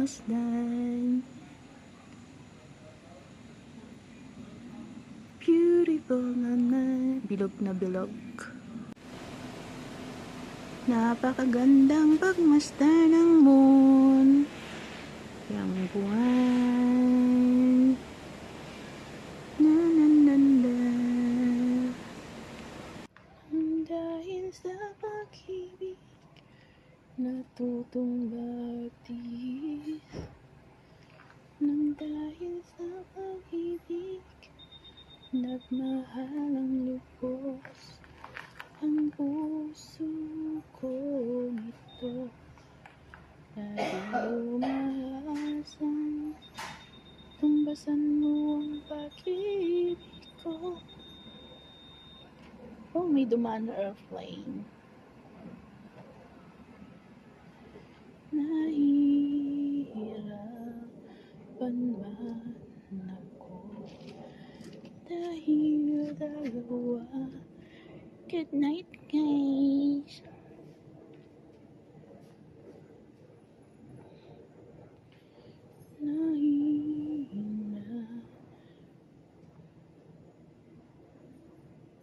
pagmasdan. Beautiful naman, bilog na bilog. Napakagandang pagmasdan ng moon, yang buwan. Na na na na. Dahil sa pag-ibig natutong batis, nang dahil sa pag-ibig nagmahalang lubos ang puso ko nito, dahil umaasang tumbasan mo ang pag-ibig ko. Oh, may dumaan na airplane. Nahihirapan man ako dahil dalawa. Good night, guys.